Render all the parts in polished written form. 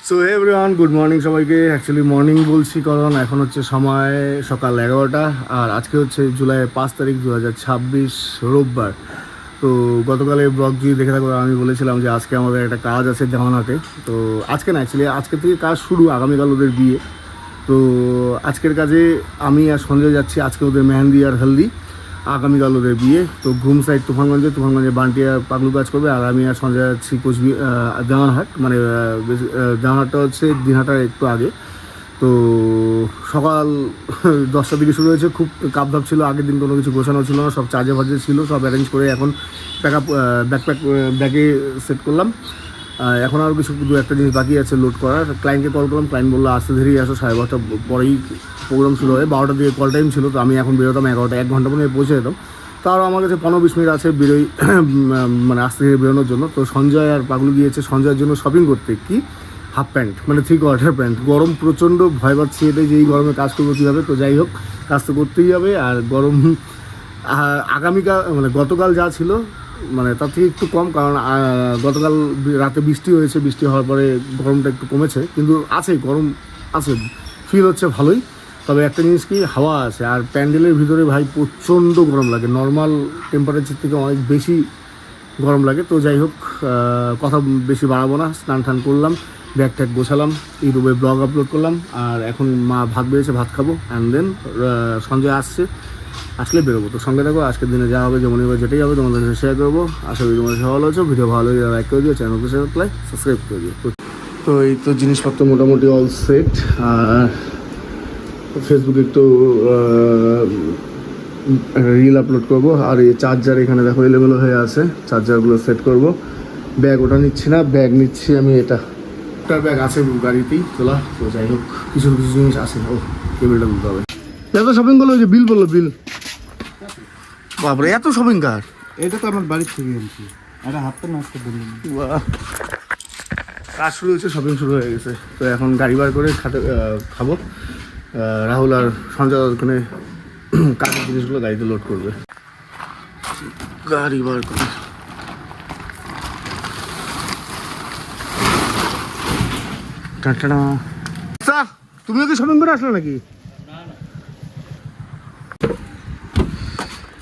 So everyone, good morning সবাইকে। Actually morning বলছি কারণ এখন হচ্ছে সময় সকাল 11টা, আর আজকে হচ্ছে জুলাই 5 তারিখ 2026 রোববার। তো গতকালে ব্লগ দিয়ে দেখে থাকবো, আমি বলেছিলাম যে আজকে আমাদের একটা কাজ আছে জামানাতে। তো আজকে না, অ্যাকচুয়ালি আজকে থেকে কাজ শুরু, আগামীকাল ওদের বিয়ে। তো আজকের কাজে আমি আর সঞ্জয় যাচ্ছি। আজকে ওদের মেহেন্দি আর হলদি, আগামীকাল ওদের বিয়ে। তো ঘুম সাইড তুফানগঞ্জে বান্টি আর পাগলু কাজ করবে, আর আমি আর সঞ্জয় যাচ্ছি দেওয়ানহাট। মানে দেওয়ানহাটটা হচ্ছে দিনহাটার একটু আগে। তো সকাল 10টার দিকে শুরু হয়েছে। খুব কাপধাপ ছিল, আগের দিন কোনো কিছু গোছানো ছিল না, সব চার্জে ফার্জে ছিল, সব অ্যারেঞ্জ করে এখন ব্যাগে সেট করলাম। এখন আরও কিছু দু একটা জিনিস বাকি আছে লোড করার। ক্লায়েন্টকে কল করলাম, ক্লায়েন্ট বললো আসতে ধীরেই আসো, 12:30 পরেই প্রোগ্রাম শুরু হয়। 12টার দিকে কল টাইম ছিল, তো আমি এখন বেরোতাম 11টা, 1 ঘন্টা পরে পৌঁছে যেতাম। তো আরও আমার কাছে 15-20 মিনিট আছে বেরোই, মানে আসতে ধীরে বেরোনোর জন্য। তো সঞ্জয় আর পাগলু গিয়েছে সঞ্জয়ের জন্য শপিং করতে, কি হাফ প্যান্ট, মানে 3/4 প্যান্ট। গরম প্রচণ্ড, ভয় পাচ্ছি এটাই যে এই গরমে কাজ করবো কীভাবে। তো যাই হোক, কাজ তো করতেই হবে। আর গরম আগামীকাল, মানে গতকাল যা ছিল মানে তার থেকে একটু কম, কারণ গতকাল রাতে বৃষ্টি হয়েছে, বৃষ্টি হওয়ার পরে গরমটা একটু কমেছে, কিন্তু আছে গরম আছে, ফিল হচ্ছে ভালোই। তবে একটা জিনিস কি, হাওয়া আছে, আর প্যান্ডেলের ভিতরে ভাই প্রচণ্ড গরম লাগে, নর্মাল টেম্পারেচার থেকে অনেক বেশি গরম লাগে। তো যাই হোক, কথা বেশি বাড়াবো না, স্নান টান করলাম, ব্যাগ ট্যাগ গোছালাম, ইউটিউবে ব্লগ আপলোড করলাম, আর এখন মা ভাত বেড়েছে, ভাত খাবো। অ্যান্ড দেন সঞ্জয় আসলে বেরোবো। তো সঙ্গে থাকো, আজকের দিনে যা হবে যেমন এবার যেটাই হবে তোমাদের সাথে শেয়ার করবো। আশা করি তোমাদের ভালো হচ্ছে। ভিডিও ভালো হলে লাইক করে দিও, চ্যানেলকে সাবস্ক্রাইব করে দিও। তো এই তো জিনিসপত্র মোটামুটি অল সেট। আর ফেসবুকে একটু রিল আপলোড করবো। আর এই চার্জার এখানে দেখো এলোমেলো হয়ে আছে, চার্জারগুলো সেট করবো। ব্যাগ ওটা নিচ্ছি না, ব্যাগ নিচ্ছি আমি এটা, একটা ব্যাগ আছে গাড়িতেই তোলা। তো যাই হোক, কিছু কিছু জিনিস আছে। ও কেবিলটা তুলতে হবে। এত শপিং করলো, ওই যে বিল বললো, বিল বাপরে এত শপিং কার? এটা তো আমার বাড়ির থেকে আনছি, একটা হাফটা নষ্ট করি। কাজ শুরু হয়েছে, শপিং শুরু হয়ে গেছে। তো এখন গাড়ি বার করে খাবো। রাহুল আর সঞ্জয় ওখানে কাজের জিনিসগুলো গাড়িতে লোড করবে। গাড়ি বার করে তুমিও কি শপিং করে আসলো নাকি?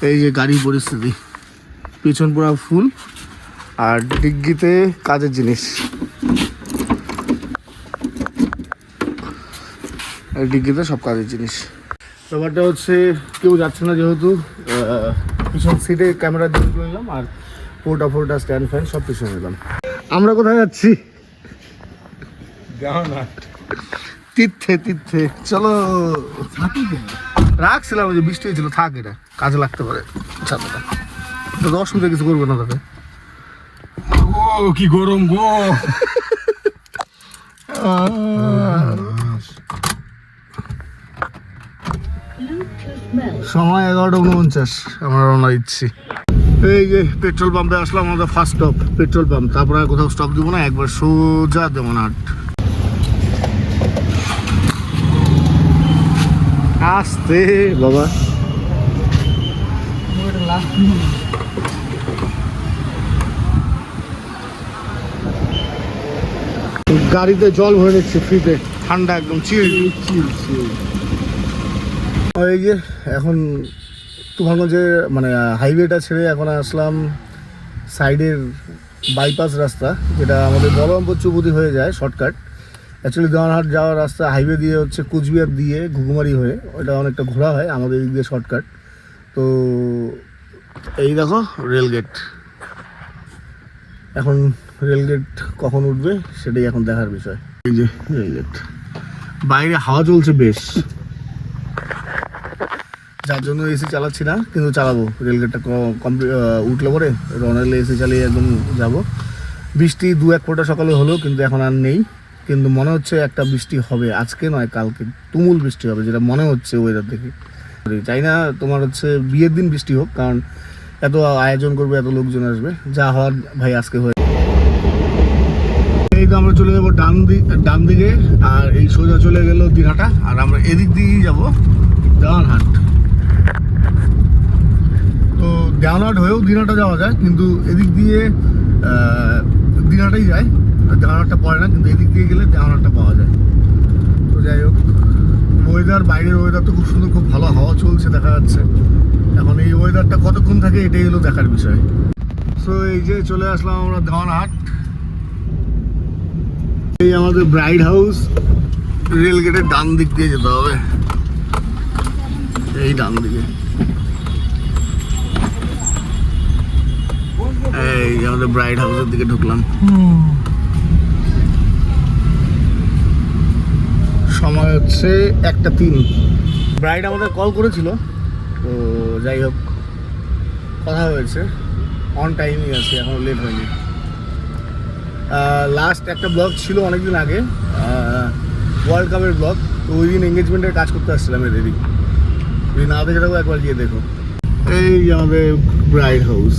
এই যে গাড়ির পরিস্থিতি, পিছন পুরা ফুল, আর ডিগ্গিতে কাজের জিনিস, আর ডিগ্গিতে সব কাজের জিনিস। ব্যাপারটা হচ্ছে কেউ যাচ্ছে না যেহেতু, পিছন সিটে ক্যামেরা দিয়ে নিলাম, আর ফোটা স্ট্যান্ড ফ্যান সব পিছনে নিলাম। আমরা কোথায় যাচ্ছি? তীর্থে চলো। রাখছিলাম যে বৃষ্টি হয়েছিল, থাক, এটা কাজে লাগতে পারে। ছাত্রটা তো অসুবিধা কিছু করবে না তাতে। ও কি গরম গো! সময় 11:49, আমরা রওনা দিচ্ছি। এই যে পেট্রোল পাম্পে আসলাম, আমাদের ফার্স্ট স্টপ পেট্রোল পাম্প। তারপরে আর কোথাও স্টপ দেবো না, একবার সোজা দেওয়ানহাট। আসতে বাবা, গাড়িতে জল ভরে নিচ্ছে ফ্রিতে, ঠান্ডা একদম চিল। এই যে এখন তুফানগঞ্জে মানে হাইওয়েটা ছেড়ে এখন আসলাম সাইডের বাইপাস রাস্তা, যেটা আমাদের বলরামপুর চৌপতি হয়ে যায় শর্টকাট। অ্যাকচুয়ালি দেওয়ানহাট যাওয়ার রাস্তা হাইওয়ে দিয়ে হচ্ছে কুচবিহার দিয়ে ঘুঘুমারি হয়ে, ওটা অনেকটা ঘোরা হয়, আমাদের দিক দিয়ে শর্টকাট। তো এই দেখো রেলগেট, এখন রেলগেট কখন উঠবে সেটাই এখন দেখার বিষয়। এই যে রেলগেট, বাইরে হাওয়া চলছে বেশ, যার জন্য এসি চালাচ্ছি না, কিন্তু চালাবো। রেলগেটটা কমপ্লিট উঠলে পরে রওনা দিলে এসি চালিয়ে একদম যাব। বৃষ্টি 2-1 ফোঁটা সকালে হলো, কিন্তু এখন আর নেই। কিন্তু মনে হচ্ছে একটা বৃষ্টি হবে, আজকে নয় কালকে তুমুল বৃষ্টি হবে, যেটা মনে হচ্ছে ওয়েদার দেখে। চাই না তোমার হচ্ছে বিয়ের দিন বৃষ্টি হোক, কারণ এত আয়োজন করবে, এত লোকজন আসবে, যা হওয়ার ভাই আজকে হয়ে। এই তো আমরা চলে যাবো ডান দিকে, আর এই সোজা চলে গেল দিনহাটা, আর আমরা এদিক দিয়েই যাবো দেওয়ানহাট। তো দেওয়ানহাট হয়েও দিনহাটা যাওয়া যায়, কিন্তু এদিক দিয়ে দিনহাটাই যায়। দেওয়ানহাটটা পড়ে না, কিন্তু এদিক দিয়ে গেলে দেওয়ানহাটটা পাওয়া যায়। তো যাই হোক, ওয়েদার, বাইরের ওয়েদার তো খুব সুন্দর, খুব ভালো হাওয়া চলছে দেখা যাচ্ছে। এখন এই ওয়েদারটা কতক্ষণ থাকে এটাই হলো দেখার বিষয়। সো এই যে চলে আসলাম আমরা দেওয়ানহাট। এই আমাদের ব্রাইড হাউস, রেল গেটের ডান দিক দিয়ে যেতে হবে, এই ডান দিকে। এই যে আমাদের ব্রাইড হাউসের দিকে ঢুকলাম। সময় হচ্ছে 1:03। ব্রাইড আমাদের কল করেছিল, তো যাই হোক কথা হয়েছে, অন টাইমই আছে, এখন লেট হয়নি। লাস্ট একটা ব্লগ ছিল অনেকদিন আগে, ওয়ার্ল্ড কাপের ব্লগ, তো ওই দিন এঙ্গেজমেন্টের কাজ করতে আসছিলাম এদেরই। যদি না দেখে থাকো একবার গিয়ে দেখো। এই আমাদের ব্রাইড হাউস,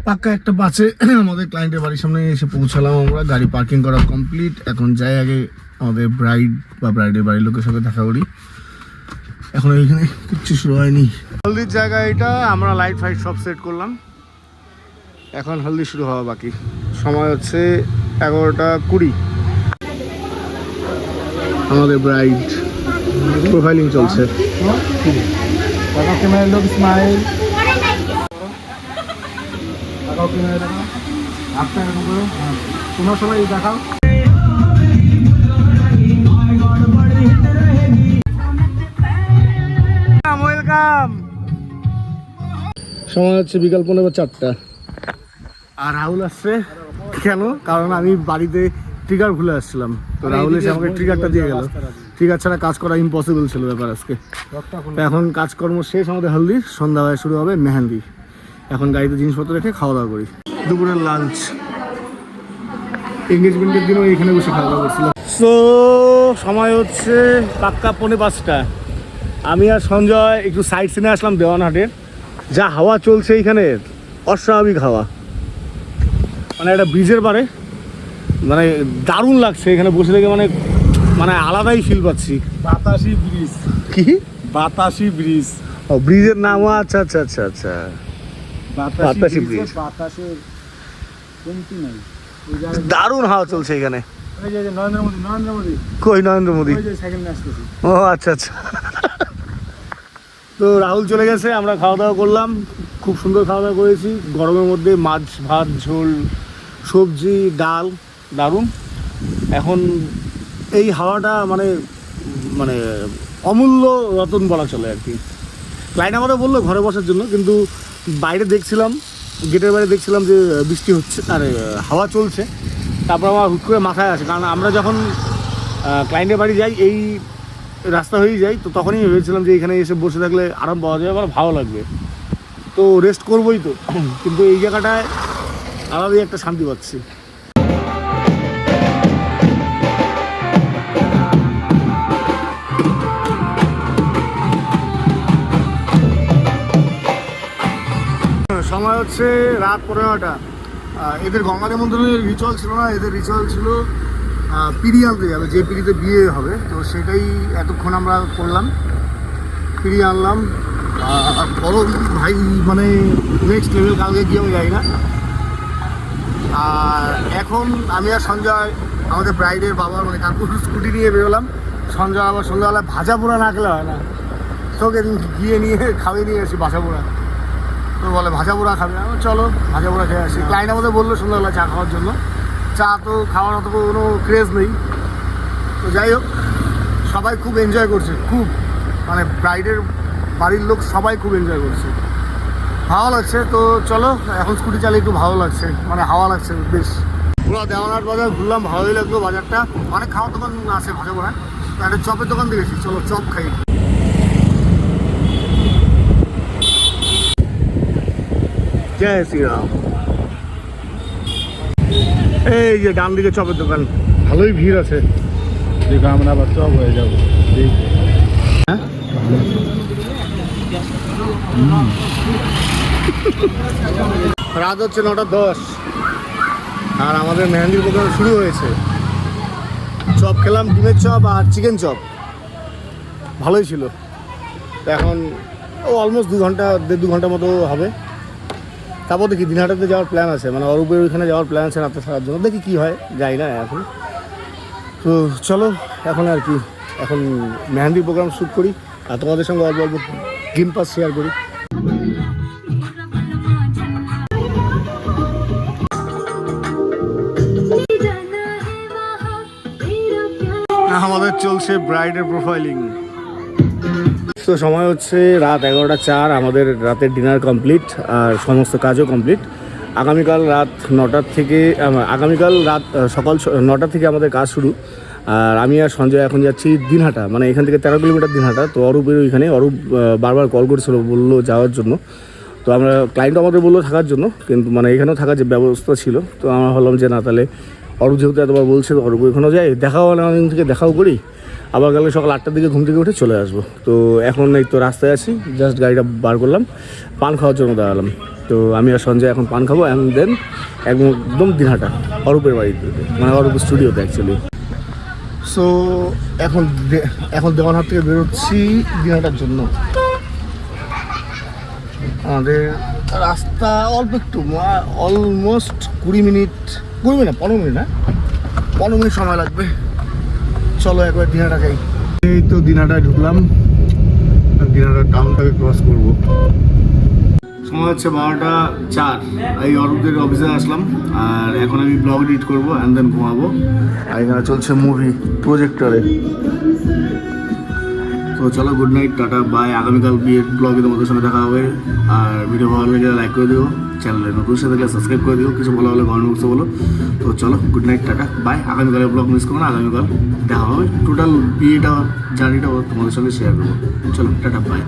পাক্কা একটা বাসে আমাদের ক্লায়েন্টের বাড়ির সামনে এসে পৌঁছালাম আমরা। গাড়ি পার্কিং করা কমপ্লিট। এখন যাই আগে আমাদের ব্রাইড বা ব্রাইডের বাড়ির লোকের সাথে দেখা করি। এখন এইখানে কিচ্ছু শুরু হয়নি। হলদির জায়গা এটা, আমরা লাইট ফাইট সব সেট করলাম, এখন হলদি শুরু হওয়া বাকি। সময় হচ্ছে 11:20। আমাদের ব্রাইড প্রোফাইলিং চলছে। লোক স্মাইল আপনার কোনো সময় দেখাও। ওয়েলকাম। সময় হচ্ছে বিকাল 4:15। আর রাহুল আসছে কেন? কারণ আমি বাড়িতে ট্রিগার ভুলে আসছিলাম, তো রাহুল এসে আমাকে ট্রিগারটা দিয়ে গেল। ট্রিগার ছাড়া কাজ করা ইম্পসিবল ছিল ব্যাপার আজকে। তো এখন কাজকর্ম শেষ, আমাদের হলদি, সন্ধ্যাবেলায় শুরু হবে মেহেন্দি। এখন গাড়িতে জিনিসপত্র রেখে খাওয়া দাওয়া করি। দুপুরের লাঞ্চ, এঙ্গেজমেন্টের দিনও এইখানে বসে খাওয়া দাওয়া করছিলাম। সো সময় হচ্ছে পাক্কা 4:05। আমি আর সঞ্জয় একটু সাইড সিনে আসলাম দেওয়ানহাটের। যা হাওয়া চলছে এইখানে, অস্বাভাবিক হাওয়া, মানে একটা ব্রিজের পারে, মানে দারুণ লাগছে এখানে বসে থেকে, মানে মানে আলাদাই ফিল পাচ্ছি। বাতাসি ব্রিজ। কি বাতাসি ব্রিজ? ও ব্রিজের নামও, আচ্ছা আচ্ছা আচ্ছা আচ্ছা, বাতাসি ব্রিজ। বাতাসের কমতি নাই। দারুণ হাওয়া চলছে এখানে। ওই যে নরেন্দ্র মোদি কই নরেন্দ্র মোদি? ওই যে সেকেন্ড আসতেছে। ও আচ্ছা আচ্ছা। তো রাহুল চলে গেছে, আমরা খাওয়া দাওয়া করলাম, খুব সুন্দর খাওয়া দাওয়া করেছি। গরমের মধ্যে মাছ ভাত ঝোল সবজি ডাল, দারুণ। এখন এই হাওয়াটা মানে মানে অমূল্য রতন বলা চলে আর কি। ক্লায়েন্ট আমাদের বললো ঘরে বসার জন্য, কিন্তু বাইরে দেখছিলাম, গেটের বাইরে দেখছিলাম যে বৃষ্টি হচ্ছে, আর হাওয়া চলছে। তারপর আমার হুট করে মাথায় আসে, কারণ আমরা যখন ক্লায়েন্টের বাড়ি যাই এই রাস্তা হয়েই যাই, তো তখনই ভেবেছিলাম যে এখানে এসে বসে থাকলে আরাম পাওয়া যাবে, আমার ভালো লাগবে, তো রেস্ট করবোই তো। কিন্তু এই জায়গাটায় আলাদাই একটা শান্তি পাচ্ছি। সময় হচ্ছে রাত 15টা। এদের গঙ্গা নিমন্ত্রণের রিচুয়াল ছিল না, এদের রিচুয়াল ছিল পিড়ি আনতে যাবে, যে পিড়িতে বিয়ে হবে, তো সেটাই এতক্ষণ আমরা করলাম। পিড়ি আনলাম, গরম ভাই মানে নেক্সট লেভেল, কালকে গিয়ে আমি যাই না। আর এখন আমি আর সঞ্জয় আমাদের ব্রাইডের বাবার মানে কাকুর স্কুটি নিয়ে বেরোলাম। সঞ্জয় আবার সন্ধ্যাবেলায় ভাজা পোড়া না খেলে হয় না, তোকে গিয়ে নিয়ে খাওয়িয়ে নিয়ে আসি ভাজা পোড়া। তো বলে ভাজা পোড়া খাবে, চলো ভাজা পোড়া খেয়ে আসি। ক্লায়েন্ট আমাদের বললো সন্ধ্যাবেলা চা খাওয়ার জন্য, চা তো খাওয়ার অত কোনো ক্রেজ নেই। তো যাই হোক, সবাই খুব এনজয় করছে, খুব মানে ব্রাইডের বাড়ির লোক সবাই খুব এনজয় করছে, ভালো লাগছে। তো চলো এখন স্কুটি চালিয়ে একটু ভালো লাগছে, মানে হাওয়া লাগছে বেশ। পুরো দেওয়ানহাট বাজার ঘুরলাম, ভালোই লাগলো বাজারটা, অনেক খাওয়ার দোকান আছে ভাজা পোড়া। তো একটা চপের দোকান দেখেছি, চলো চপ খাই। জয় শ্রীরাম। এই যে ডান দিকে চপের দোকান, ভালোই ভিড় আছে। দেখো আমরা আবার চপ হয়ে যাবো। হ্যাঁ রাত হচ্ছে 9:10 আর আমাদের মেহেন্দির প্রোগ্রাম শুরু হয়েছে। চপ খেলাম, ডিমের চপ আর চিকেন চপ, ভালোই ছিল। এখন অলমোস্ট 2 ঘন্টা 1.5-2 ঘন্টা মতো হবে। তারপর দেখি দিনহাটাতে যাওয়ার প্ল্যান আছে, মানে অরূপের ওইখানে যাওয়ার প্ল্যান আছে রাতে থাকার জন্য, দেখি কী হয়, যাই না এখন। তো চলো এখন আর কি, এখন মেহেন্দি প্রোগ্রাম শ্যুট করি আর তোমাদের সঙ্গে অল্প অল্প গ্রিন পাস শেয়ার করি। আমাদের চলছে ব্রাইডের প্রোফাইলিং। তো সময় হচ্ছে রাত 11:04, আমাদের রাতের ডিনার কমপ্লিট আর সমস্ত কাজও কমপ্লিট। আগামীকাল রাত 9টার থেকে আগামীকাল রাত সকাল 9টা থেকে আমাদের কাজ শুরু। আর আমি আর সঞ্জয় এখন যাচ্ছি দিনহাটা, মানে এখান থেকে 13 কিলোমিটার দিনহাটা। তো অরূপের ওইখানে, অরূপ বারবার কল করেছিল, বললো যাওয়ার জন্য। তো আমরা ক্লায়েন্ট আমাদের বললো থাকার জন্য, কিন্তু মানে এখানেও থাকার যে ব্যবস্থা ছিল, তো আমরা ভাবলাম যে না, তাহলে অরূপ যেহেতু এতবার বলছে, অরূপ ওইখানেও যাই, দেখাও অনেকদিন থেকে দেখাও করি, আবার গেলে সকাল 8টার দিকে ঘুম থেকে উঠে চলে আসবো। তো এখন এই তো রাস্তায় আছি, জাস্ট গাড়িটা বার করলাম, পান খাওয়ার জন্য দাঁড়ালাম। তো আমি আর সঞ্জয় এখন পান খাবো, অ্যান্ড দেন একদম দিনহাটা অরূপের বাড়িতে, মানে অরূপের স্টুডিওতে অ্যাকচুয়ালি। সো এখন দেওয়ানহাট থেকে বেরোচ্ছি দিনহাটার জন্য। আমাদের রাস্তা অল্প একটু, অলমোস্ট 15 মিনিট না 15 মিনিট সময় লাগবে। চলো একবার দিনহাটা যাই। এই তো দিনহাটায় ঢুকলাম, দিনহাটা টাউনটাকে ক্রস করব। সময় হচ্ছে 12:04। এই অরূপদের অফিসে আসলাম আর এখন আমি ব্লগ এডিট করবো অ্যান্ড দেন ঘুমাবো। আর এখানে চলছে মুভি প্রজেক্টরে। তো চলো, গুড নাইট, টাটা, বাই। আগামীকাল বিয়ের ব্লগে তোমাদের সঙ্গে দেখা হবে। আর ভিডিও ভালো লাগলে লাইক করে দিও, চ্যানেলে নতুন সাথে সাবস্ক্রাইব করে দিও, কিছু ভালো হলে কমেন্ট বক্সে বলো। তো চলো, গুড নাইট, টাটা, বাই। আগামীকালের ব্লগ মিস করবো না, আগামীকাল দেখা হবে। টোটাল বিয়েটা জার্নিটা তোমাদের সঙ্গে শেয়ার করবো। চলো, টাটা, বাই।